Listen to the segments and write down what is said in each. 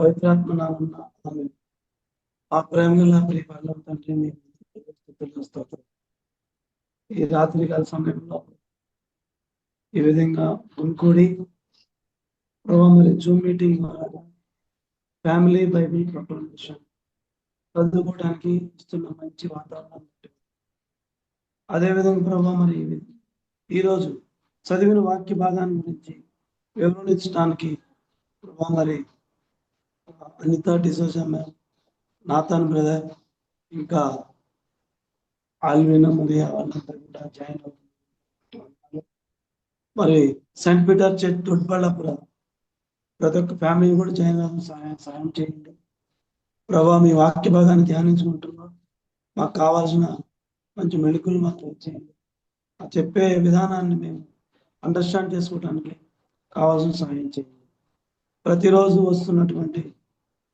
పవిత్రాత్మ నామమున ఆమేన్. ఆ ప్రేమగల ప్రియ పరలోక తండ్రి మీకు స్తుతులు స్తోత్రం. ఈ రాత్రికాల సమయంలో ఈ విధంగా గుమికూడి ప్రభావ మరి జూమ్ మీటింగ్ ద్వారా ఫ్యామిలీ బైబిల్ ప్రొక్లమేషన్ చదువుకోవడానికి ఇస్తున్న మంచి వాతావరణం. అదేవిధంగా ప్రభావ మరి ఈరోజు చదివిన వాక్య భాగాన్ని గురించి వివరించడానికి ప్రభావ మరి అనితా డిసోజా మ్యామ్, నాథన్ బ్రదర్, ఇంకా ఆల్వినా మరియా వాళ్ళంతా కూడా జాయిన్ అవుతున్నారు. మరి సెయింట్ పీటర్ చర్చ్ దొడ్బళ్ళాపుర ప్రతి ఒక్క ఫ్యామిలీ కూడా జాయిన్ అవ్వడం సహాయం చేయండి ప్రభావ. మీ వాక్య భాగాన్ని ధ్యానించుకుంటున్నాం, మాకు కావాల్సిన మంచి మెళుకులు మాకు ఇచ్చేయండి. ఆ చెప్పే విధానాన్ని మేము అండర్స్టాండ్ చేసుకోవడానికి కావాల్సిన సహాయం చేయండి. ప్రతిరోజు వస్తున్నటువంటి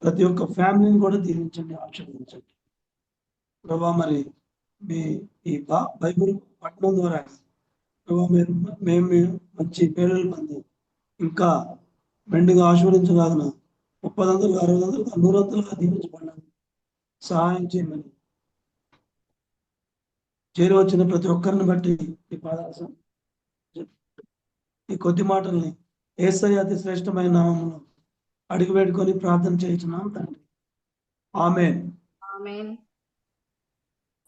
ప్రతి ఒక్క ఫ్యామిలీని కూడా దీవించండి, ఆశీర్వదించండి ప్రభా. మరి మీ ఈ బైబిల్ పట్టణం ద్వారా ప్రభా మేము మంచి పేర్లు పొంది ఇంకా మెండుగా ఆశీర్వదించలాగిన 30 60 100 దీవించబడాలని సహాయం చేయమని చేరి వచ్చిన ప్రతి ఒక్కరిని బట్టి ఈ పాదాసం ఈ కొద్ది మాటల్ని యేసయ్య అతి శ్రేష్టమైన నామములో అడిగి పెట్టుకొని ప్రార్థన చేయించున్నాం తండ్రి. ఆమేన్. Amen.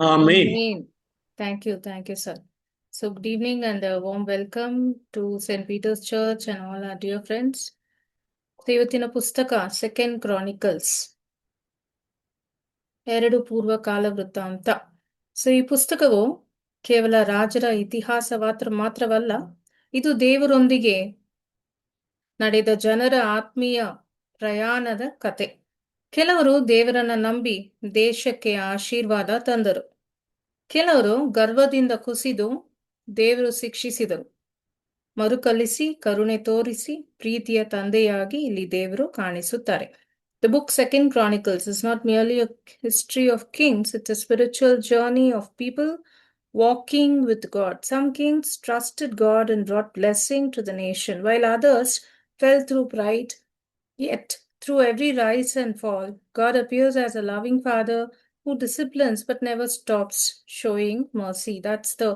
Amen. Thank you, sir. So, good evening and a warm welcome to St. Peter's Church and all our dear friends. ಇವತ್ತಿನ ಪುಸ್ತಕ ಸೆಕೆಂಡ್ ಕ್ರಾನಿಕಲ್ಸ್, 2 ಪೂರ್ವಕಾಲ ವೃತ್ತಾಂತ. ಸೊ ಈ ಪುಸ್ತಕವು ಕೇವಲ ರಾಜರ ಇತಿಹಾಸ ಮಾತ್ರವಲ್ಲ, ಇದು ದೇವರೊಂದಿಗೆ ನಡೆದ ಜನರ ಆತ್ಮೀಯ ಪ್ರಯಾಣದ ಕತೆ. ಕೆಲವರು ದೇವರನ್ನ ನಂಬಿ ದೇಶಕ್ಕೆ ಆಶೀರ್ವಾದ ತಂದರು, ಕೆಲವರು ಗರ್ವದಿಂದ ಕುಸಿದು ದೇವರು ಶಿಕ್ಷಿಸಿದರು. ಮರುಕಲಿಸಿ ಕರುಣೆ ತೋರಿಸಿ ಪ್ರೀತಿಯ ತಂದೆಯಾಗಿ ಇಲ್ಲಿ ದೇವರು ಕಾಣಿಸುತ್ತಾರೆ. The book Second Chronicles is not merely a history of kings, it's a spiritual journey of people walking with God. Some kings trusted God and brought blessing to the nation, while others fell through pride. Yet, through every rise and fall, God appears as a loving father who disciplines but never stops showing mercy. That's the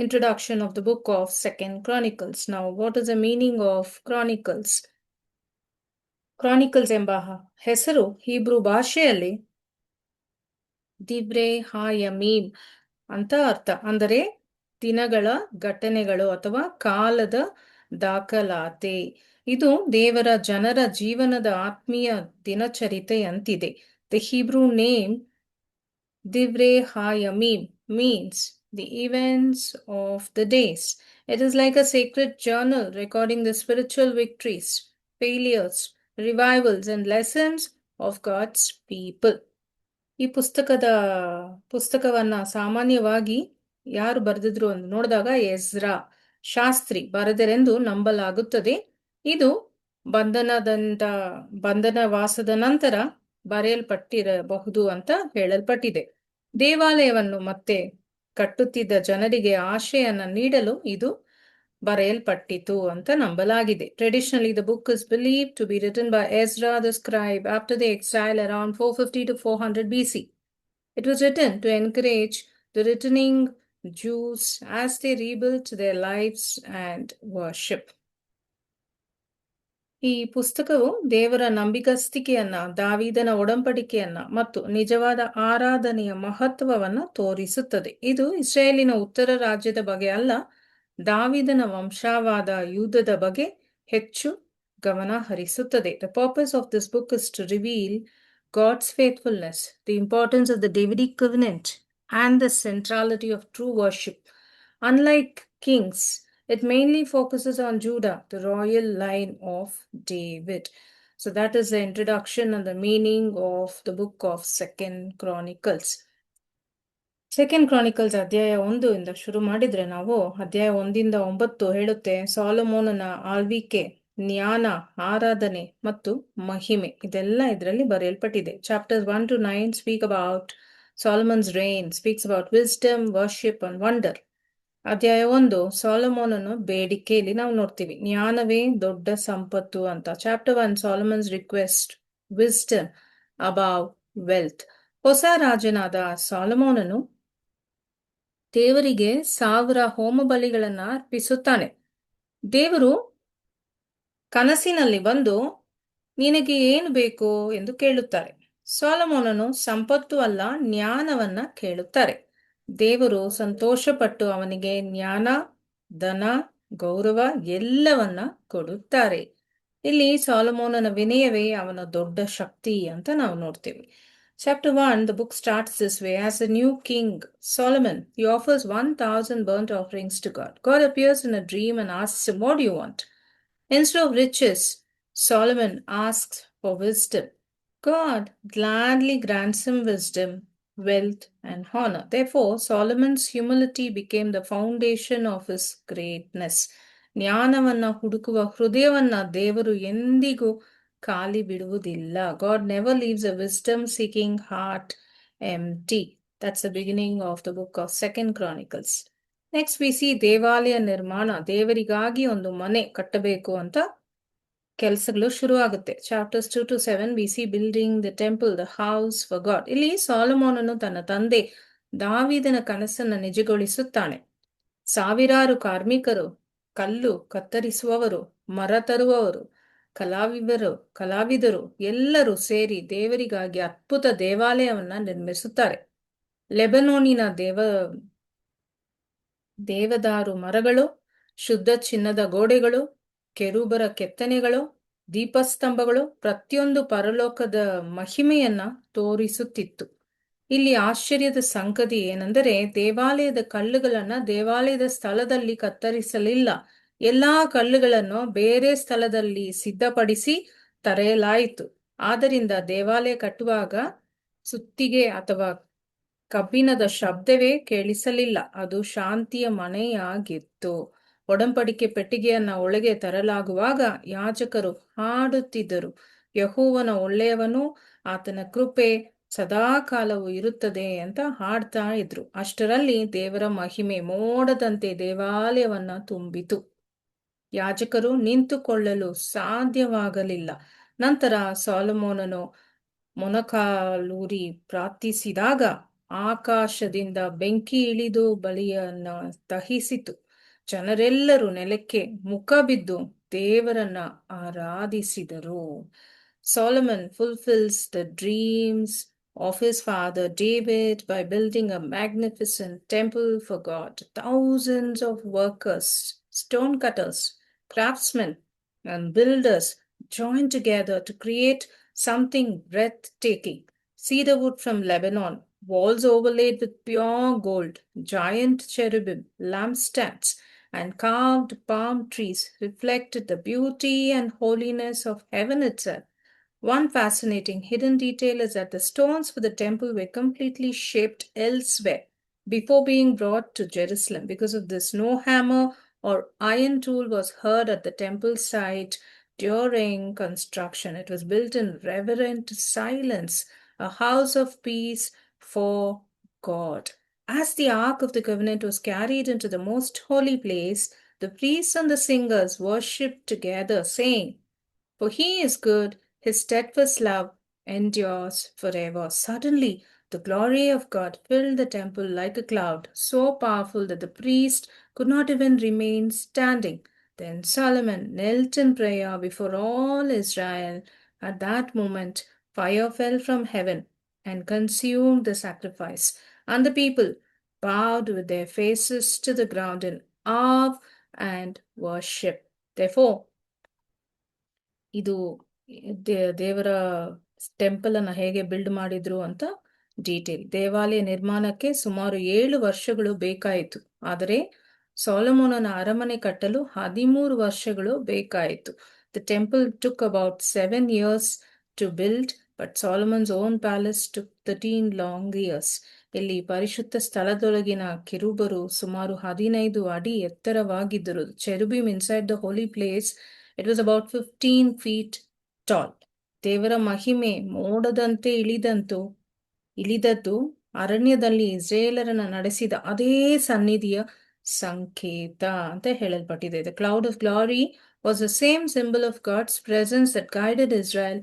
introduction of the book of Second Chronicles. Now, what is the meaning of Chronicles? Chronicles ಎಂಬ ಹೆಸರು Hebrew ಭಾಷೆಯಲ್ಲಿ ದಿವ್ರೆ ಹಾಯಮೀಮ್ ಅಂತ ಅರ್ಥ. ಅಂದರೆ ದಿನಗಳ ಘಟನೆಗಳು ಅಥವಾ ಕಾಲದ ದಾಖಲಾತಿ. ಇದು ದೇವರ ಜನರ ಜೀವನದ ಆತ್ಮೀಯ ದಿನಚರಿತೆಯಂತಿದೆ. The Hebrew name Divrei HaYamim means the events of the days. It is like a sacred journal recording the spiritual victories, failures, revivals and lessons of God's people. ಈ ಪುಸ್ತಕವನ್ನ ಸಾಮಾನ್ಯವಾಗಿ ಯಾರು ಬರೆದಿದ್ರು ಅಂತ ನೋಡಿದಾಗ ಎಜ್ರಾ ಶಾಸ್ತ್ರಿ ಬರೆದರೆಂದು ನಂಬಲಾಗುತ್ತದೆ. ಇದು ಬಂಧನವಾಸದ ನಂತರ ಬರೆಯಲ್ಪಟ್ಟಿರಬಹುದು ಅಂತ ಹೇಳಲ್ಪಟ್ಟಿದೆ. ದೇವಾಲಯವನ್ನು ಮತ್ತೆ ಕಟ್ಟುತ್ತಿದ್ದ ಜನರಿಗೆ ಆಶೆಯನ್ನ ನೀಡಲು ಇದು ಬರೆಯಲ್ಪಟ್ಟಿತು ಅಂತ ನಂಬಲಾಗಿದೆ. Traditionally, the book is believed to be written by Ezra the scribe after the exile around 450 to 400 BC. It was written to encourage the returning Jews as they rebuilt their lives and worship. ಈ ಪುಸ್ತಕವು ದೇವರ ನಂಬಿಗಸ್ತಿಕೆಯನ್ನ, ದಾವೀದನ ಒಡಂಬಡಿಕೆಯನ್ನ ಮತ್ತು ನಿಜವಾದ ಆರಾಧನೆಯ ಮಹತ್ವವನ್ನ ತೋರಿಸುತ್ತದೆ. ಇದು ಇಸ್ರಾಯೇಲಿನ ಉತ್ತರ ರಾಜ್ಯದ ಬಗ್ಗೆ ಅಲ್ಲ, ದಾವೀದನ ವಂಶವಾದ ಯೂದದ ಬಗ್ಗೆ ಹೆಚ್ಚು ಗಮನ ಹರಿಸುತ್ತದೆ. The purpose of this book is to reveal God's faithfulness, the importance of the Davidic covenant, and the centrality of true worship. Unlike Kings, it mainly focuses on Judah, the royal line of David. So that is the introduction and the meaning of the book of Second Chronicles. Second Chronicles ಅಧ್ಯಾಯ 1 ಇಂದ ಶುರು ಮಾಡಿದ್ರೆ ನಾವು ಅಧ್ಯಾಯ 1 to 9 ಹೇಳುತ್ತೆ ಸೊಲೊಮೋನನ ಆಳ್ವಿಕೆ, ಜ್ಞಾನ, ಆರಾಧನೆ ಮತ್ತು ಮಹಿಮೆ. ಇದೆಲ್ಲ ಇದರಲ್ಲಿ ಬರೆಯಲ್ಪಟ್ಟಿದೆ. Chapters 1 to 9 speak about Solomon's reign, speaks about wisdom, worship and wonder. ಅಧ್ಯಾಯ 1 ಸೊಲೊಮೋನನು ಬೇಡಿಕೆಯಲ್ಲಿ ನಾವು ನೋಡ್ತೀವಿ ಜ್ಞಾನವೇ ದೊಡ್ಡ ಸಂಪತ್ತು ಅಂತ. Chapter 1 Solomon's request wisdom above wealth. ಹೊಸ ರಾಜನಾದ ಸಾಲಮೋನನು ದೇವರಿಗೆ 1000 ಹೋಮ ಬಲಿಗಳನ್ನ ಅರ್ಪಿಸುತ್ತಾನೆ. ದೇವರು ಕನಸಿನಲ್ಲಿ ಬಂದು ನಿನಗೆ ಏನು ಬೇಕು ಎಂದು ಕೇಳುತ್ತಾರೆ. ಸೊಲೊಮೋನನು ಸಂಪತ್ತು ಅಲ್ಲ ಜ್ಞಾನವನ್ನ ಕೇಳುತ್ತಾರೆ. ದೇವರು ಸಂತೋಷಪಟ್ಟು ಅವನಿಗೆ ಜ್ಞಾನ, ಧನ, ಗೌರವ ಎಲ್ಲವನ್ನ ಕೊಡುತ್ತಾರೆ. ಇಲ್ಲಿ ಸೊಲೊಮೋನನ ವಿನಯವೇ ಅವನ ದೊಡ್ಡ ಶಕ್ತಿ ಅಂತ ನಾವು ನೋಡ್ತೀವಿ. Chapter 1, the book starts this way. As a new king, Solomon, he offers 1,000 burnt offerings to God. God appears in a dream and asks him, what do you want? Instead of riches, Solomon asks for wisdom. God gladly grants him wisdom, wealth, and honor. Therefore, Solomon's humility became the foundation of his greatness. ಜ್ಞಾನವನ್ನ ಹುಡುಕುವ ಹೃದಯವನ್ನ ದೇವರು ಎಂದಿಗೂ ಖಾಲಿ ಬಿಡುವುದಿಲ್ಲ. God never leaves a wisdom-seeking heart empty. That's the beginning of the book of 2nd Chronicles. Next we see ದೇವಾಲಯ ನಿರ್ಮಾಣ. ದೇವರಿಗಾಗಿ ಒಂದು ಮನೆ ಕಟ್ಟಬೇಕು ಅಂತ ಕೆಲಸಗಳು ಶುರು ಆಗುತ್ತೆ. Chapters 2 to 7 we see building the temple, the house for God. ಇಲ್ಲಿ ಸೊಲೊಮೋನನು ತನ್ನ ತಂದೆ ದಾವೀದನ ಕನಸನ್ನು ನಿಜಗೊಳಿಸುತ್ತಾನೆ. ಸಾವಿರಾರು ಕಾರ್ಮಿಕರು, ಕಲ್ಲು ಕತ್ತರಿಸುವವರು, ಮರ ತರುವವರು, ಕಲಾವಿದರು ಎಲ್ಲರೂ ಸೇರಿ ದೇವರಿಗಾಗಿ ಅದ್ಭುತ ದೇವಾಲಯವನ್ನ ನಿರ್ಮಿಸುತ್ತಾರೆ. ಲೆಬನೋನಿನ ದೇವದಾರು ಮರಗಳು, ಶುದ್ಧ ಚಿನ್ನದ ಗೋಡೆಗಳು, ಕೆರೂಬರ ಕೆತ್ತನೆಗಳು, ದೀಪಸ್ತಂಭಗಳು ಪ್ರತಿಯೊಂದು ಪರಲೋಕದ ಮಹಿಮೆಯನ್ನ ತೋರಿಸುತ್ತಿತ್ತು. ಇಲ್ಲಿ ಆಶ್ಚರ್ಯದ ಸಂಗತಿ ಏನೆಂದರೆ ದೇವಾಲಯದ ಕಲ್ಲುಗಳನ್ನ ದೇವಾಲಯದ ಸ್ಥಳದಲ್ಲಿ ಕತ್ತರಿಸಲಿಲ್ಲ. ಎಲ್ಲಾ ಕಲ್ಲುಗಳನ್ನು ಬೇರೆ ಸ್ಥಳದಲ್ಲಿ ಸಿದ್ಧಪಡಿಸಿ ತರೆಯಲಾಯಿತು. ಆದ್ದರಿಂದ ದೇವಾಲಯ ಕಟ್ಟುವಾಗ ಸುತ್ತಿಗೆ ಅಥವಾ ಕಬ್ಬಿಣದ ಶಬ್ದವೇ ಕೇಳಿಸಲಿಲ್ಲ. ಅದು ಶಾಂತಿಯ ಮನೆಯಾಗಿತ್ತು. ಒಡಂಬಡಿಕೆ ಪೆಟ್ಟಿಗೆಯನ್ನ ಒಳಗೆ ತರಲಾಗುವಾಗ ಯಾಜಕರು ಹಾಡುತ್ತಿದ್ದರು, ಯೆಹೋವನ ಒಳ್ಳೆಯವನು, ಆತನ ಕೃಪೆ ಸದಾಕಾಲವೂ ಇರುತ್ತದೆ ಅಂತ ಹಾಡ್ತಾ ಇದ್ರು. ಅಷ್ಟರಲ್ಲಿ ದೇವರ ಮಹಿಮೆ ಮೋಡದಂತೆ ದೇವಾಲಯವನ್ನ ತುಂಬಿತು. ಯಾಜಕರು ನಿಂತುಕೊಳ್ಳಲು ಸಾಧ್ಯವಾಗಲಿಲ್ಲ. ನಂತರ ಸೊಲೊಮೋನನು ಮೊಣಕಾಲೂರಿ ಪ್ರಾರ್ಥಿಸಿದಾಗ ಆಕಾಶದಿಂದ ಬೆಂಕಿ ಇಳಿದು ಬಲಿಯನ್ನ ದಹಿಸಿತು. ಜನರೆಲ್ಲರೂ ನೆಲಕ್ಕೆ ಮುಖ ಬಿದ್ದು ದೇವರನ್ನ ಆರಾಧಿಸಿದರು. Solomon fulfills the dreams of his father David by building a magnificent temple for God. Thousands of workers, stone cutters, craftsmen, and builders joined together to create something breathtaking. Cedar wood from Lebanon, walls overlaid with pure gold, giant cherubim, lampstands, and carved palm trees reflected the beauty and holiness of heaven itself. One fascinating hidden detail is that the stones for the temple were completely shaped elsewhere before being brought to Jerusalem. Because of this, no hammer or iron tool was heard at the temple site during construction. It was built in reverent silence, a house of peace for God. As the Ark of the Covenant was carried into the most holy place, the priests and the singers worshipped together, saying, "For he is good, his steadfast love endures forever." Suddenly, the glory of God filled the temple like a cloud, so powerful that the priest could not even remain standing. Then Solomon knelt in prayer before all Israel. At that moment, fire fell from heaven and consumed the sacrifice, and the people bowed with their faces to the ground in awe and worship. Therefore, ಇದು ದೇವರ temple ಅನ್ನ ಹೇಗೆ build ಮಾಡಿದ್ರು ಅಂತ detail. ದೇವಾಲಯ ನಿರ್ಮಾಣಕ್ಕೆ ಸುಮಾರು 7 ವರ್ಷಗಳು ಬೇಕಾಯಿತು. ಆದರೆ ಸೊಲೊಮೋನನ ಅರಮನೆ ಕಟ್ಟಲು 13 ವರ್ಷಗಳು ಬೇಕಾಯಿತು. The temple took about 7 years to build, but Solomon's own palace took 13 long years. ಇಲ್ಲಿ ಪರಿಶುದ್ಧ ಸ್ಥಳದೊಳಗಿನ ಕಿರುಬರು ಸುಮಾರು 15 ಅಡಿ ಎತ್ತರವಾಗಿದ್ದರು. ಚೆರುಬಿಮ್ inside the holy place, it was about 15 feet tall. ದೇವರ ಮಹಿಮೆ ಮೋಡದಂತೆ ಇಳಿದದ್ದು ಅರಣ್ಯದಲ್ಲಿ ಇಸ್ರೇಲರನ್ನ ನಡೆಸಿದ ಅದೇ ಸನ್ನಿಧಿಯ ಸಂಕೇತ ಅಂತ ಹೇಳಲ್ಪಟ್ಟಿದೆ. The cloud of glory was the same symbol of God's presence that guided Israel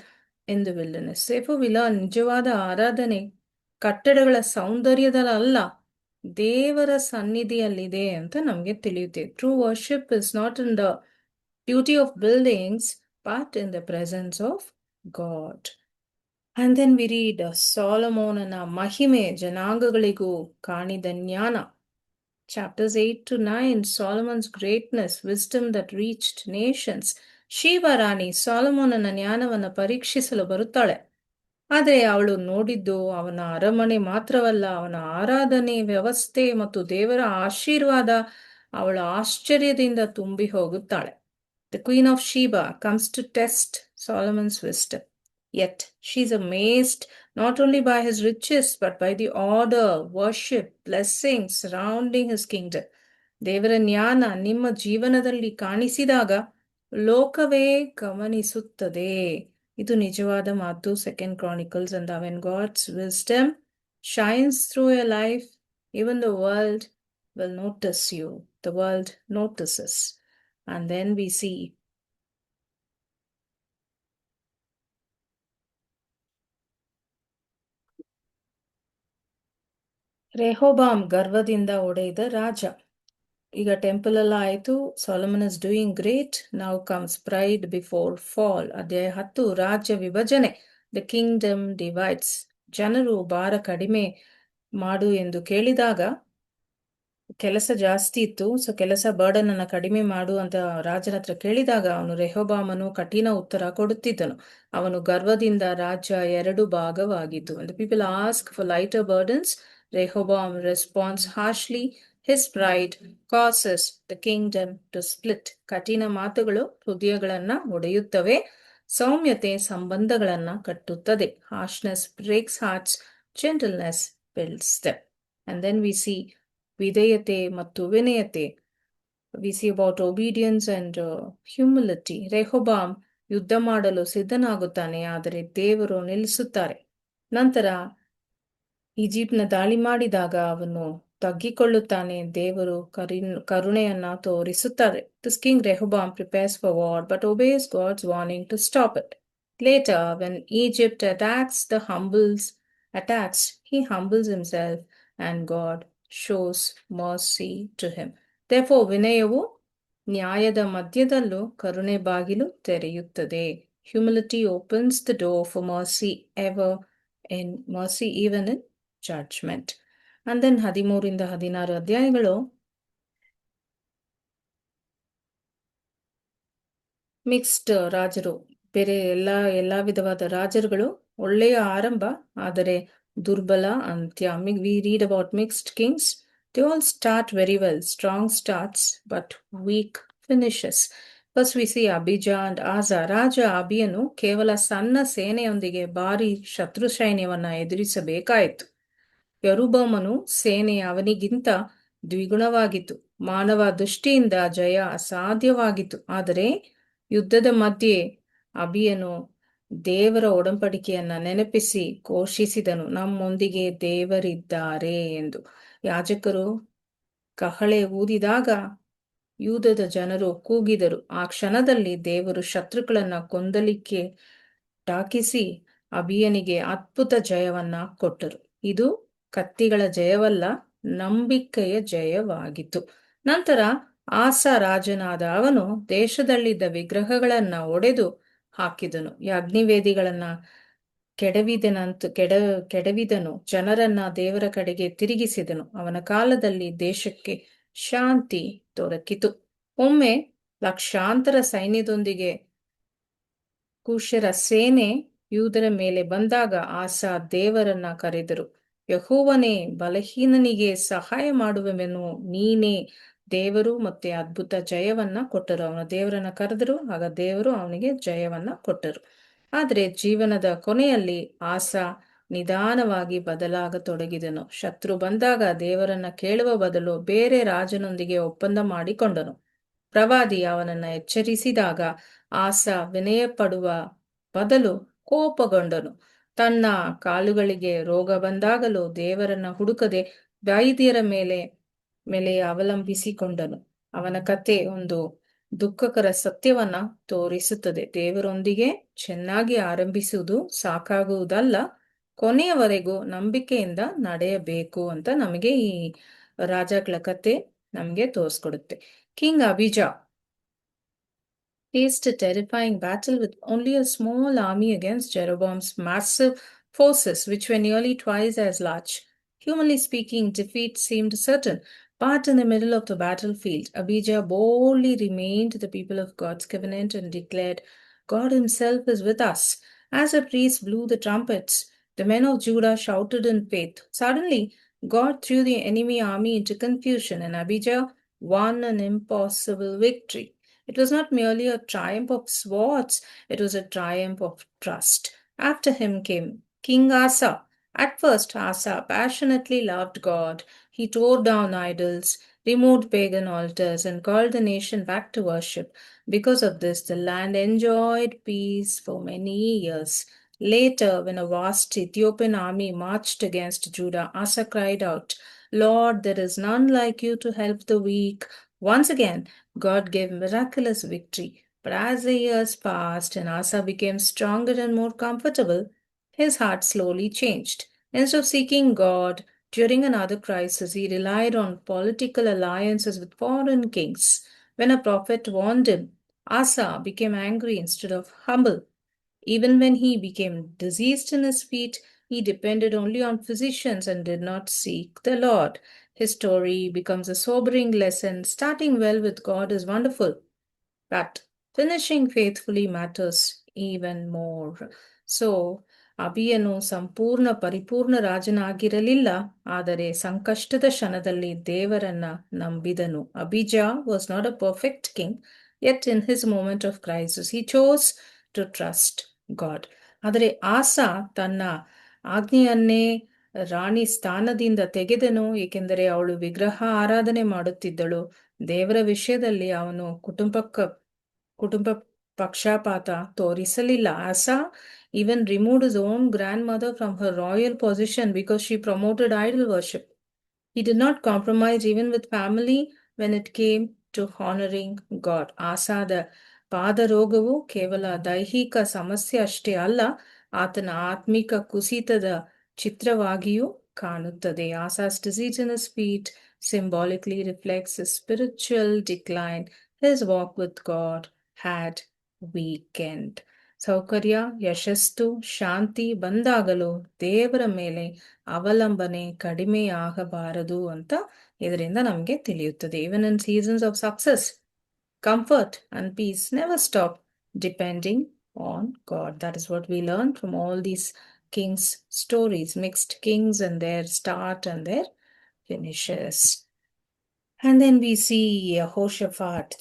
in the wilderness. Therefore, we learn ನಿಜವಾದ ಆರಾಧನೆ ಕಟ್ಟಡಗಳ ಸೌಂದರ್ಯದಲ್ಲ, ದೇವರ ಸನ್ನಿಧಿಯಲ್ಲಿದೆ ಅಂತ ನಮಗೆ ತಿಳಿಯುತ್ತೆ. True worship is not in the beauty of buildings, but in the presence of God. And then we read ಸೊಲೊಮೋನನ ಮಹಿಮೆ ಜನಾಂಗಗಳಿಗೂ ಕಾಣಿದ ಜ್ಞಾನ. Chapters 8 to 9, Solomon's greatness, wisdom that reached nations. Sheeba ರಾಣಿ ಸೊಲೊಮೋನನ ಜ್ಞಾನವನ್ನು ಪರೀಕ್ಷಿಸಲು ಬರುತ್ತಾಳೆ. ಆದರೆ ಅವಳು ನೋಡಿದ್ದು ಅವನ ಅರಮನೆ ಮಾತ್ರವಲ್ಲ, ಅವನ ಆರಾಧನೆ ವ್ಯವಸ್ಥೆ ಮತ್ತು ದೇವರ ಆಶೀರ್ವಾದ. ಅವಳ ಆಶ್ಚರ್ಯದಿಂದ ತುಂಬಿ ಹೋಗುತ್ತಾಳೆ. The Queen of Sheba comes to test Solomon's wisdom. Yet she is amazed not only by his riches but by the order, worship, blessings surrounding his kingdom. ದೇವರ ಜ್ಞಾನ ನಿಮ್ಮ ಜೀವನದಲ್ಲಿ ಕಾಣಿಸಿದಾಗ ಲೋಕವೇ ಗಮನಿಸುತ್ತದೆ. ಇದು ನಿಜವಾದ ಮಾತು. 2 Chronicles. And when God's wisdom shines through your life, even the world will notice you. The world notices. And then we see ರೆಹೋಬಾಮ್ ಗರ್ವದಿಂದ ಒಡೆದ ರಾಜ. ಈಗ ಟೆಂಪಲ್ ಎಲ್ಲ ಆಯ್ತು. Solomon is doing great. Now comes pride before fall. ಅಧ್ಯಾಯ 10, ರಾಜ್ಯ ವಿಭಜನೆ. The Kingdom divides. ಜನರು ಭಾರ ಕಡಿಮೆ ಮಾಡು ಎಂದು ಕೇಳಿದಾಗ ಕೆಲಸ ಜಾಸ್ತಿ ಇತ್ತು. ಸೊ ಕೆಲಸ ಬರ್ಡನ್ ಅನ್ನ ಕಡಿಮೆ ಮಾಡು ಅಂತ ರಾಜನ ಹತ್ರ ಕೇಳಿದಾಗ ಅವನು ರೆಹೋಬಾಮನು ಕಠಿಣ ಉತ್ತರ ಕೊಡುತ್ತಿದ್ದನು. ಅವನು ಗರ್ವದಿಂದ ರಾಜ್ಯ 2 ಭಾಗವಾಗಿತ್ತು. And the people ask for lighter burdens. Rehoboam responds harshly. His pride causes the kingdom to split. ಕಠಿಣ ಮಾತುಗಳು ಹೃದಯಗಳನ್ನ ಒಡೆಯುತ್ತವೆ, ಸೌಮ್ಯತೆ ಸಂಬಂಧಗಳನ್ನ ಕಟ್ಟುತ್ತದೆ. Harshness breaks hearts, gentleness builds them. And then we see ವಿಧೇಯತೆ ಮತ್ತು ವಿನಯತೆ. We see about obedience and humility. ರೆಹೋಬಾಮ್ ಯುದ್ಧ ಮಾಡಲು ಸಿದ್ಧನಾಗುತ್ತಾನೆ, ಆದರೆ ದೇವರು ನಿಲ್ಲಿಸುತ್ತಾರೆ. ನಂತರ ಈಜಿಪ್ಟ್ನ ದಾಳಿ ಮಾಡಿದಾಗ ಅವನು ತಗ್ಗಿಕೊಳ್ಳುತ್ತಾನೆ, ದೇವರು ಕರುಣೆಯನ್ನ ತೋರಿಸುತ್ತಾರೆ. This king Rehoboam prepares for war but obeys God's warning to stop it. Later, when Egypt attacks, he humbles himself and God shows mercy to him. Therefore, ವಿನಯವು ನ್ಯಾಯದ ಮಧ್ಯದಲ್ಲೂ ಕರುಣೆ ಬಾಗಿಲು ತೆರೆಯುತ್ತದೆ. Humility opens the door for mercy even in judgment. And then 13 to 16 ಅಧ್ಯಾಯಗಳು mixed ರಾಜರು. ಬೇರೆ ಎಲ್ಲಾ ವಿಧವಾದ ರಾಜರುಗಳು ಒಳ್ಳೆಯ ಆರಂಭ, ಆದರೆ ದುರ್ಬಲ ಅಂತ್ಯ. We read about mixed kings. They all start very well, strong starts but weak finishes. First we see Abijah and Asa. ರಾಜ ಅಬಿಯನು ಕೇವಲ ಸಣ್ಣ ಸೇನೆಯೊಂದಿಗೆ ಭಾರಿ ಶತ್ರು ಸೈನ್ಯವನ್ನ ಎದುರಿಸಬೇಕಾಯಿತು. ಯರುಬಾಮನು ಸೇನೆ ಅವನಿಗಿಂತ ದ್ವಿಗುಣವಾಗಿತ್ತು. ಮಾನವ ದೃಷ್ಟಿಯಿಂದ ಜಯ ಅಸಾಧ್ಯವಾಗಿತ್ತು. ಆದರೆ ಯುದ್ಧದ ಮಧ್ಯೆ ಅಬಿಯನು ದೇವರ ಒಡಂಬಡಿಕೆಯನ್ನ ನೆನಪಿಸಿ ಘೋಷಿಸಿದನು, ನಮ್ಮೊಂದಿಗೆ ದೇವರಿದ್ದಾರೆ ಎಂದು. ಯಾಜಕರು ಕಹಳೆ ಊದಿದಾಗ ಯೂದದ ಜನರು ಕೂಗಿದರು. ಆ ಕ್ಷಣದಲ್ಲಿ ದೇವರು ಶತ್ರುಗಳನ್ನ ಕೊಂದಲಿಕ್ಕೆ ಟಾಕಿಸಿ ಅಬಿಯನಿಗೆ ಅದ್ಭುತ ಜಯವನ್ನ ಕೊಟ್ಟರು. ಇದು ಕತ್ತಿಗಳ ಜಯವಲ್ಲ, ನಂಬಿಕೆಯ ಜಯವಾಗಿತ್ತು. ನಂತರ ಆಸ ರಾಜನಾದ ಅವನು ದೇಶದಲ್ಲಿದ್ದ ವಿಗ್ರಹಗಳನ್ನ ಒಡೆದು ಹಾಕಿದನು, ಅಗ್ನಿವೇದಿಗಳನ್ನ ಕೆಡವಿದನು, ಜನರನ್ನ ದೇವರ ಕಡೆಗೆ ತಿರುಗಿಸಿದನು. ಅವನ ಕಾಲದಲ್ಲಿ ದೇಶಕ್ಕೆ ಶಾಂತಿ ದೊರಕಿತು. ಒಮ್ಮೆ ಲಕ್ಷಾಂತರ ಸೈನ್ಯದೊಂದಿಗೆ ಕೂಶ್ಯರ ಸೇನೆ ಯೂದರ ಮೇಲೆ ಬಂದಾಗ ಆಸ ದೇವರನ್ನ ಕರೆದರು. ಯೆಹೋವನೇ, ಬಲಹೀನನಿಗೆ ಸಹಾಯ ಮಾಡುವೆನು, ನೀನೇ ದೇವರು, ಮತ್ತೆ ಅದ್ಭುತ ಜಯವನ್ನ ಕೊಟ್ಟರು. ಅವನ ದೇವರನ್ನ ಕರೆದರು, ಆಗ ದೇವರು ಅವನಿಗೆ ಜಯವನ್ನ ಕೊಟ್ಟರು. ಆದರೆ ಜೀವನದ ಕೊನೆಯಲ್ಲಿ ಆಸ ನಿಧಾನವಾಗಿ ಬದಲಾಗತೊಡಗಿದನು. ಶತ್ರು ಬಂದಾಗ ದೇವರನ್ನ ಕೇಳುವ ಬದಲು ಬೇರೆ ರಾಜನೊಂದಿಗೆ ಒಪ್ಪಂದ ಮಾಡಿಕೊಂಡನು. ಪ್ರವಾದಿ ಅವನನ್ನ ಎಚ್ಚರಿಸಿದಾಗ ಆಸ ವಿನಯ ಪಡುವ ಬದಲು ಕೋಪಗೊಂಡನು. ತನ್ನ ಕಾಲುಗಳಿಗೆ ರೋಗ ಬಂದಾಗಲೂ ದೇವರನ್ನ ಹುಡುಕದೆ ವೈದ್ಯರ ಮೇಲೆ ಮೇಲೆ ಅವಲಂಬಿಸಿಕೊಂಡನು. ಅವನ ಕತೆ ಒಂದು ದುಃಖಕರ ಸತ್ಯವನ್ನ ತೋರಿಸುತ್ತದೆ. ದೇವರೊಂದಿಗೆ ಚೆನ್ನಾಗಿ ಆರಂಭಿಸುವುದು ಸಾಕಾಗುವುದಲ್ಲ, ಕೊನೆಯವರೆಗೂ ನಂಬಿಕೆಯಿಂದ ನಡೆಯಬೇಕು ಅಂತ ನಮಗೆ ಈ ರಾಜಗಳ ಕತೆ ನಮಗೆ ತೋರಿಸ್ಕೊಡುತ್ತೆ. King Abijah faced a terrifying battle with only a small army against Jeroboam's massive forces, which were nearly twice as large. Humanly speaking, defeat seemed certain, but in the middle of the battlefield, Abijah boldly remained the people of God's covenant and declared, God Himself is with us. As the priests blew the trumpets, the men of Judah shouted in faith. Suddenly, God threw the enemy army into confusion, and Abijah won an impossible victory. It was not merely a triumph of swords, it was a triumph of trust. After him came King Asa. At first, Asa passionately loved God. He tore down idols, removed pagan altars, and called the nation back to worship. Because of this, the land enjoyed peace for many years. Later, when a vast Ethiopian army marched against Judah, Asa cried out, Lord, there is none like you to help the weak. Once again, God gave miraculous victory. But as the years passed and Asa became stronger and more comfortable, his heart slowly changed. Instead of seeking God during another crisis, he relied on political alliances with foreign kings. When a prophet warned him, Asa became angry instead of humble. Even when he became diseased in his feet, he depended only on physicians and did not seek the Lord. His story becomes a sobering lesson. Starting well with God is wonderful, but finishing faithfully matters even more. So, ಅಬಿಯನು ಸಂಪೂರ್ಣ ಪರಿಪೂರ್ಣ ರಾಜನಾಗಿರಲಿಲ್ಲ, ಆದರೆ ಸಂಕಷ್ಟದ ಕ್ಷಣದಲ್ಲಿ ದೇವರನ್ನ ನಂಬಿದನು. Abijah was not a perfect king, yet in his moment of crisis he chose to trust God. ಆದರೆ ಆಸಾ ತನ್ನ ಆಜ್ಞೆಯನ್ನೇ ರಾಣಿ ಸ್ಥಾನದಿಂದ ತೆಗೆದನು, ಏಕೆಂದರೆ ಅವಳು ವಿಗ್ರಹ ಆರಾಧನೆ ಮಾಡುತ್ತಿದ್ದಳು. ದೇವರ ವಿಷಯದಲ್ಲಿ ಅವನು ಕುಟುಂಬ ಪಕ್ಷಪಾತ ತೋರಿಸಲಿಲ್ಲ. Asa even removed his own grandmother from her royal position because she promoted idol worship. He did not compromise even with family when it came to honoring God. ಆಸಾದ ಪಾದರೋಗವು ಕೇವಲ ದೈಹಿಕ ಸಮಸ್ಯೆ ಅಷ್ಟೇ ಅಲ್ಲ, ಆತನ ಆತ್ಮಿಕ ಕುಸಿತದ ಚಿತ್ರವಾಗಿಯೂ ಕಾಣುತ್ತದೆ. Asa's disease in his feet symbolically reflects his spiritual decline. His walk with God had weakened. ಸೌಕರ್ಯ, ಯಶಸ್ಸು, ಶಾಂತಿ ಬಂದಾಗಲೂ ದೇವರ ಮೇಲೆ ಅವಲಂಬನೆ ಕಡಿಮೆಯಾಗಬಾರದು ಅಂತ ಇದರಿಂದ ನಮಗೆ ತಿಳಿಯುತ್ತದೆ. Even in seasons of success, comfort and peace, never stop depending on God. That is what we learn from all these kings' stories, mixed kings and their start and their finishes. And then we see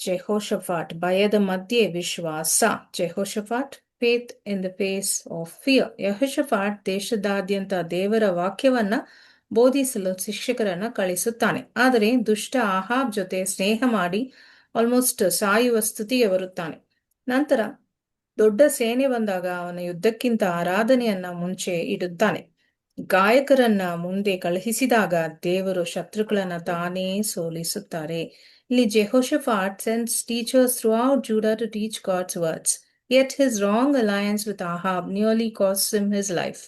Jehoshaphat, ಭಯದ ಮಧ್ಯೆ ವಿಶ್ವಾಸ. Jehoshaphat, faith in the face of fear. ಯೆಹೋಷಾಫಾಟ್ ದೇಶದಾದ್ಯಂತ ದೇವರ ವಾಕ್ಯವನ್ನ ಬೋಧಿಸಲು ಶಿಕ್ಷಕರನ್ನ ಕಳಿಸುತ್ತಾನೆ. ಆದರೆ ದುಷ್ಟ ಆಹಾಬ್ ಜೊತೆ ಸ್ನೇಹ ಮಾಡಿ ಆಲ್ಮೋಸ್ಟ್ ಸಾಯುವ ಸ್ಥಿತಿಗೆ ಬರುತ್ತಾನೆ. ನಂತರ ದೊಡ್ಡ ಸೇನೆ ಬಂದಾಗ ಅವನ ಯುದ್ಧಕ್ಕಿಂತ ಆರಾಧನೆಯನ್ನ ಮುಂಚೆ ಇಡುತ್ತಾನೆ. ಗಾಯಕರನ್ನ ಮುಂದೆ ಕಳುಹಿಸಿದಾಗ ದೇವರು ಶತ್ರುಗಳನ್ನ ತಾನೇ ಸೋಲಿಸುತ್ತಾರೆ. ಇಲ್ಲಿ Jehoshaphat sends teachers throughout Judah to teach God's words. Yet his wrong alliance with Ahab nearly costs him his life.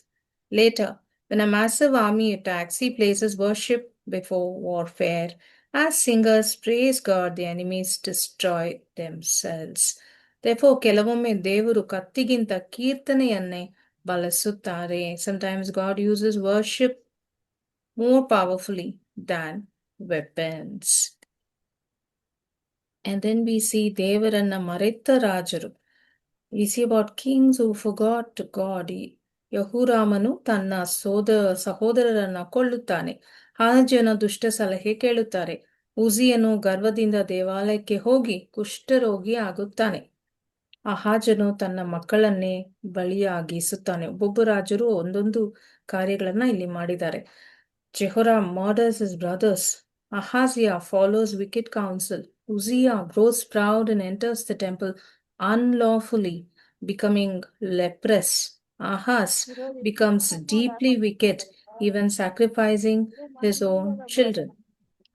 Later, when a massive army attacks, he places worship before warfare. As singers praise God, the enemies destroy themselves. Therefore, ಕೆಲವೊಮ್ಮೆ ದೇವರು ಕತ್ತಿಗಿಂತ ಕೀರ್ತನೆಯನ್ನೇ ಬಳಸುತ್ತಾರೆ. Sometimes God uses worship more powerfully than weapons. And then we see ದೇವರನ್ನ ಮರೆತ ರಾಜರು. We see about kings who forgot God. ಯಹೂರಾಮನು ತನ್ನ ಸಹೋದರರನ್ನ ಕೊಲ್ಲುತ್ತಾನೆ. ಆಹಾಜನ ದುಷ್ಟ ಸಲಹೆ ಕೇಳುತ್ತಾರೆ. ಉಜಿಯನು ಗರ್ವದಿಂದ ದೇವಾಲಯಕ್ಕೆ ಹೋಗಿ ಕುಷ್ಠರೋಗಿ ಆಗುತ್ತಾನೆ. ಆಹಾಜನು ತನ್ನ ಮಕ್ಕಳನ್ನೇ ಬಲಿಯಾಗಿಸುತ್ತಾನೆ. ಒಬ್ಬೊಬ್ಬ ರಾಜರು ಒಂದೊಂದು ಕಾರ್ಯಗಳನ್ನ ಇಲ್ಲಿ ಮಾಡಿದ್ದಾರೆ. Jehoram murders his brothers. Ahaziah follows wicked counsel. Uzziah grows proud and enters the temple unlawfully, becoming leprous. Ahaz becomes deeply wicked, even sacrificing his own children.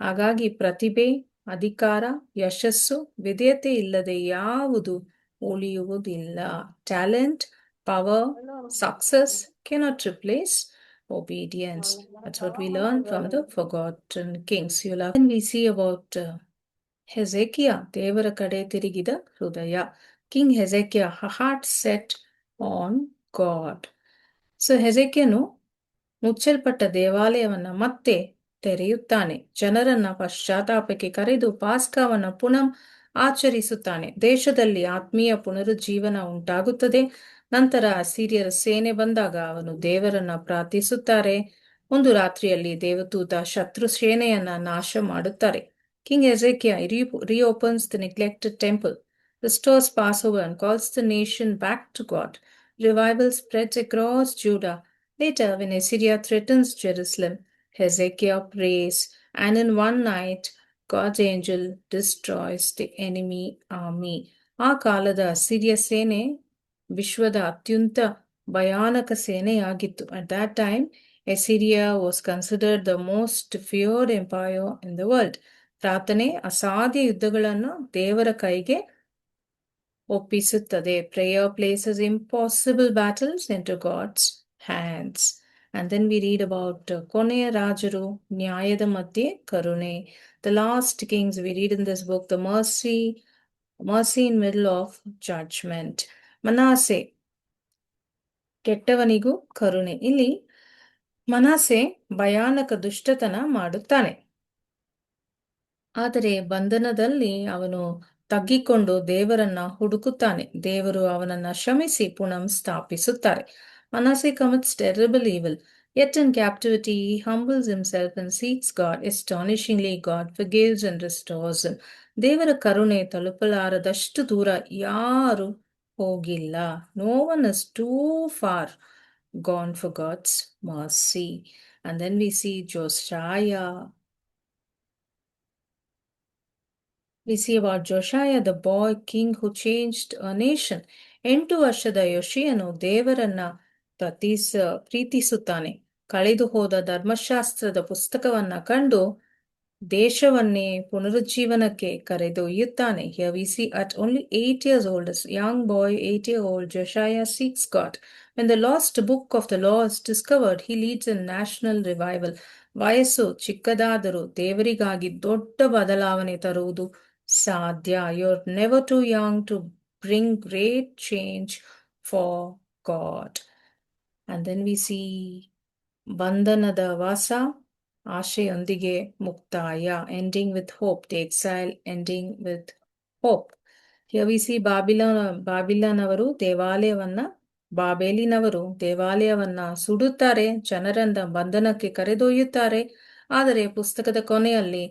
ಹಾಗಾಗಿ ಪ್ರತಿಭೆ, ಅಧಿಕಾರ, ಯಶಸ್ಸು, ವಿಧೇಯತೆ ಇಲ್ಲದೆ ಯಾವುದು ಉಳಿಯುವುದಿಲ್ಲ. Talent, power, success cannot replace obedience. That's what we learn from the forgotten kings. Then we see about Hezekiah, ದೇವರ ಕಡೆ ತಿರುಗಿದ ಹೃದಯ. King Hezekiah heart set on God. So ಹೆಜೆಕಿಯನು ಮುಚ್ಚಲ್ಪಟ್ಟ ದೇವಾಲಯವನ್ನ ಮತ್ತೆ ತೆರೆಯುತ್ತಾನೆ. ಜನರನ್ನ ಪಶ್ಚಾತ್ತಾಪಕ್ಕೆ ಕರೆದು ಪಾಸ್ಕವನ್ನ ಪುನಃ ಆಚರಿಸುತ್ತಾನೆ. ದೇಶದಲ್ಲಿ ಆತ್ಮೀಯ ಪುನರುಜ್ಜೀವನ ಉಂಟಾಗುತ್ತದೆ. ನಂತರ ಅಸಿರಿಯರ ಸೇನೆ ಬಂದಾಗ ಅವನು ದೇವರನ್ನ ಪ್ರಾರ್ಥಿಸುತ್ತಾರೆ. ಒಂದು ರಾತ್ರಿಯಲ್ಲಿ ದೇವದೂತ ಶತ್ರು ಸೇನೆಯನ್ನ ನಾಶ ಮಾಡುತ್ತಾರೆ. King Hezekiah reopens the neglected temple, restores Passover, and calls the nation back to God. Revival spreads across Judah. Later, when Assyria threatens Jerusalem, Hezekiah prays, and in one night, God's angel destroys the enemy army. ಆ ಕಾಲದ ಅಸಿರಿಯ ಸೇನೆ ವಿಶ್ವದ ಅತ್ಯಂತ ಭಯಾನಕ ಸೇನೆಯಾಗಿತ್ತು. At that time, Assyria was considered the most feared empire in the world. ಪ್ರಾರ್ಥನೆ ಅಸಾಧ್ಯ ಯುದ್ಧಗಳನ್ನು ದೇವರ ಕೈಗೆ ಒಪ್ಪಿಸುತ್ತದೆ. Prayer places impossible battles into God's hands. And then we read about ಕೊನೆಯ ರಾಜರು, ನ್ಯಾಯದ ಮಧ್ಯೆ ಕರುಣೆ. The last kings we read in this book, the mercy in middle of judgment. ಮನಾಸೆ, ಕೆಟ್ಟವನಿಗೂ ಕರುಣೆ. ಇಲ್ಲಿ ಮನಾಸೆ ಭಯಾನಕ ದುಷ್ಟತನ ಮಾಡುತ್ತಾನೆ. ಆದರೆ ಬಂಧನದಲ್ಲಿ ಅವನು ತಗ್ಗಿಕೊಂಡು ದೇವರನ್ನ ಹುಡುಕುತ್ತಾನೆ. ದೇವರು ಅವನನ್ನ ಕ್ಷಮಿಸಿ ಪುನಃ ಸ್ಥಾಪಿಸುತ್ತಾರೆ. Manasseh commits terrible evil. Yet in captivity he humbles himself and seeks God. Astonishingly, God forgives and restores him. ದೇವರ ಕರುಣೆ ತಲುಪಲಾರದಷ್ಟು ದೂರ ಯಾರು ಹೋಗಿಲ್ಲ. No one is too far gone for God's mercy. And then we see Josiah. We see about Josiah, the boy king who changed a nation. 8 ವರ್ಷದ ಯೋಷಿಯನು ದೇವರನ್ನ ಪ್ರೀತಿಸುತ್ತಾನೆ. ಕಳೆದು ಹೋದ ಧರ್ಮಶಾಸ್ತ್ರದ ಪುಸ್ತಕವನ್ನ ಕಂಡು ದೇಶವನ್ನೇ ಪುನರುಜ್ಜೀವನಕ್ಕೆ ಕರೆದೊಯ್ಯುತ್ತಾನೆ. Here we see at only 8 years old, as young boy, 8-year-old Josiah seeks God. When the lost book of the law is discovered, he leads a national revival. ವಯಸ್ಸು ಚಿಕ್ಕದಾದರೂ ದೇವರಿಗಾಗಿ ದೊಡ್ಡ ಬದಲಾವಣೆ ತರುವುದು ಸಾಧ್ಯ. You're never too young to bring great change for God. And then we see ಬಂಧನದ ವಾಸ, ಆಶೆಯೊಂದಿಗೆ ಮುಕ್ತಾಯ, ending with hope, the exile ending with hope. Here we see ಬಾಬಿಲನವರು ದೇವಾಲಯವನ್ನ ಸುಡುತ್ತಾರೆ, ಜನರನ್ನ ಬಂಧನಕ್ಕೆ ಕರೆದೊಯ್ಯುತ್ತಾರೆ. ಆದರೆ ಪುಸ್ತಕದ ಕೊನೆಯಲ್ಲಿ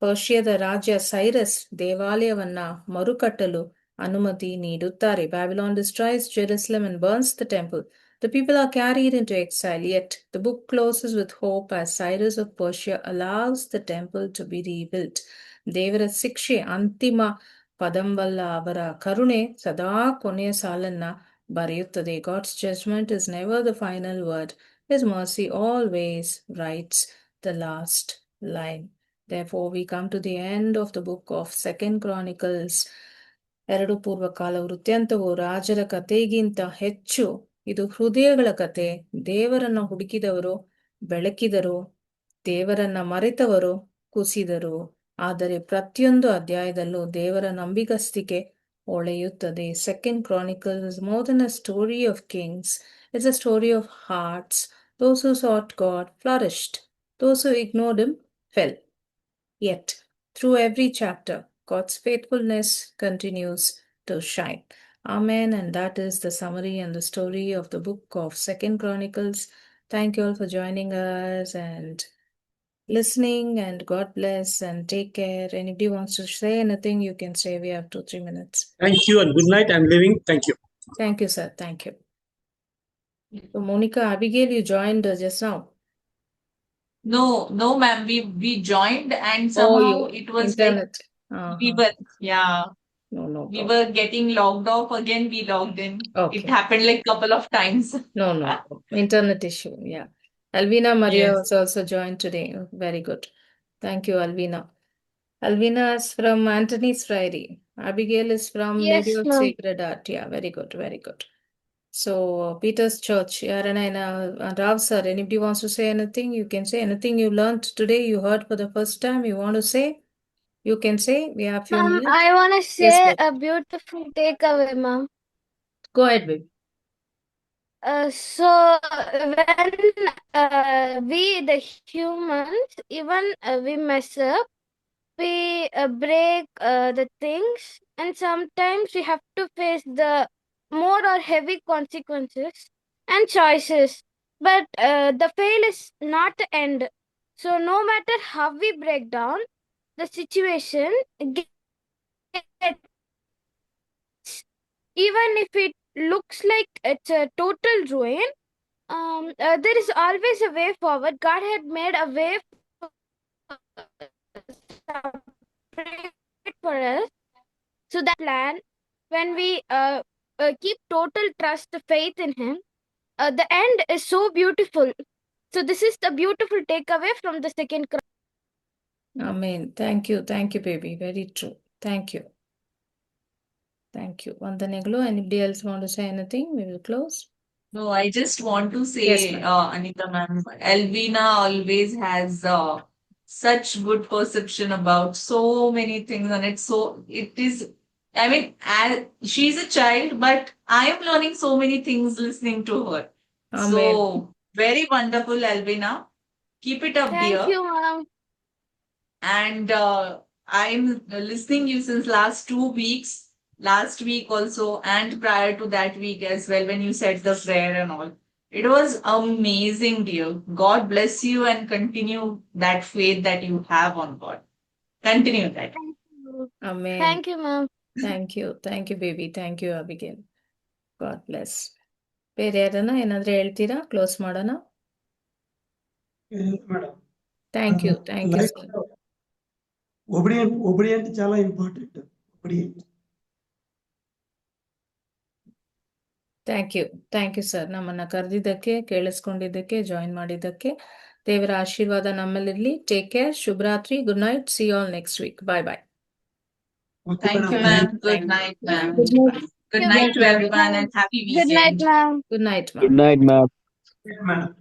ಪರ್ಷಿಯಾದ ರಾಜ ಸೈರಸ್ ದೇವಾಲಯವನ್ನ ಮರುಕಟ್ಟಲು ಅನುಮತಿ ನೀಡುತ್ತಾರೆ. Babylon destroys Jerusalem and burns the temple. The people are carried into exile, yet the book closes with hope as Cyrus of Persia allows the temple to be rebuilt. ದೇವರ ಶಿಕ್ಷೆ ಅಂತಿಮ ಪದಂವಲ್ಲ, ಅವರ ಕರುಣೆ ಸದಾ ಕೊನೆಯ ಸಾಲನ್ನ ಬರೆಯುತ್ತದೆ. God's judgment is never the final word. His mercy always writes the last line. Therefore, we come to the end of the book of 2 Chronicles. 2 ಪೂರ್ವಕಾಲ ವೃತ್ತಾಂತವು ರಾಜರ ಕಥೆಗಿಂತ ಹೆಚ್ಚು ಇದು ಹೃದಯಗಳ ಕತೆ. ದೇವರನ್ನ ಹುಡುಕಿದವರು ಬೆಳಕಿದರು, ದೇವರನ್ನ ಮರೆತವರು ಕುಸಿದರು. ಆದರೆ ಪ್ರತಿಯೊಂದು ಅಧ್ಯಾಯದಲ್ಲೂ ದೇವರ ನಂಬಿಗಸ್ತಿಕೆ ಹೊಳೆಯುತ್ತದೆ. 2 Chronicles is more than a story of kings. It's a story of hearts. Those who sought God flourished. Those who ignored him fell. Yet, through every chapter, God's faithfulness continues to shine. Amen. And that is the summary and the story of the book of 2 Chronicles. Thank you all for joining us and listening, and God bless and take care. Anybody wants to say anything, you can say. We have 2-3 minutes. Thank you and good night. I'm leaving. Thank you. Thank you, sir. Thank you. So, Monica, Abigail, you joined just now. No, ma'am. We joined and somehow it was internet. like we were, yeah. No. We were getting logged off again. We logged in. Okay. It happened like couple of times. No. Internet issue. Yeah. Alvina Maria Yes. was also joined today. Very good. Thank you, Alvina. Alvina is from Anthony's Friary. Abigail is from Yes, Lady of ma'am. Sacred Heart. Yeah, very good, very good. So, Peter's Church. Yaranaina, Rav sir, anybody wants to say anything? You can say anything you learned today, you heard for the first time, you want to say? You can say. We have few minutes. I want to Yes, say go. a beautiful takeaway, ma'am. Go ahead, babe. So when we, the humans, even we mess up, we break the things, and sometimes we have to face the more or heavy consequences and choices. But the fail is not the end. So no matter how we break down, the situation gets, even if it looks like it's a total ruin, there is always a way forward. God had made a way for us. So that plan, when we keep total trust, faith in Him, the end is so beautiful. So this is the beautiful takeaway from the second cross. Amen. Thank you, baby. Very true. Thank you. Thank you. Vandaneglu, anybody else want to say anything? We will close. No, I just want to Yes, say, ma'am. Anita ma'am, Elvina always has such good perception about so many things, and it is, I mean, she's a child, but I am learning so many things listening to her. Amen. So, very wonderful, Elvina. Keep it up, Thank dear. you, ma'am. And I'm listening you since last 2 weeks, last week also, and prior to that week as well, when you said the prayer and all. It was amazing, dear. God bless you and continue that faith that you have on God. Continue that. Thank you. Amen. Thank you, ma'am. Thank you, baby. Thank you, Abigail. God bless. ಬೇರೆ ಯಾರನ್ನ ಏನಾದ್ರೂ ಹೇಳ್ತೀರಾ? Close ಮಾಡೋಣ. Madam Thank you, life sir. Obedient చాలా important. Obedient. Thank you sir. ನಮ್ಮನ್ನ ಕರೆದಿದ್ದಕ್ಕೆ, ಕೇಳಿಸ್ಕೊಂಡಿದ್ದಕ್ಕೆ, join ಮಾಡಿದ್ದಕ್ಕೆ. ದೇವರ ಆಶೀರ್ವಾದ ನಮ್ಮಲ್ಲಿರ್ಲಿ. Take care. ಶುಭರಾತ್ರಿ. Good night. See all next week. Bye. Thank you, Thank ma'am. you. Good night, ma'am. Good night. Good night to everyone and happy Good night, weekend. ma'am. Good night, ma'am. Good night, ma'am. Madam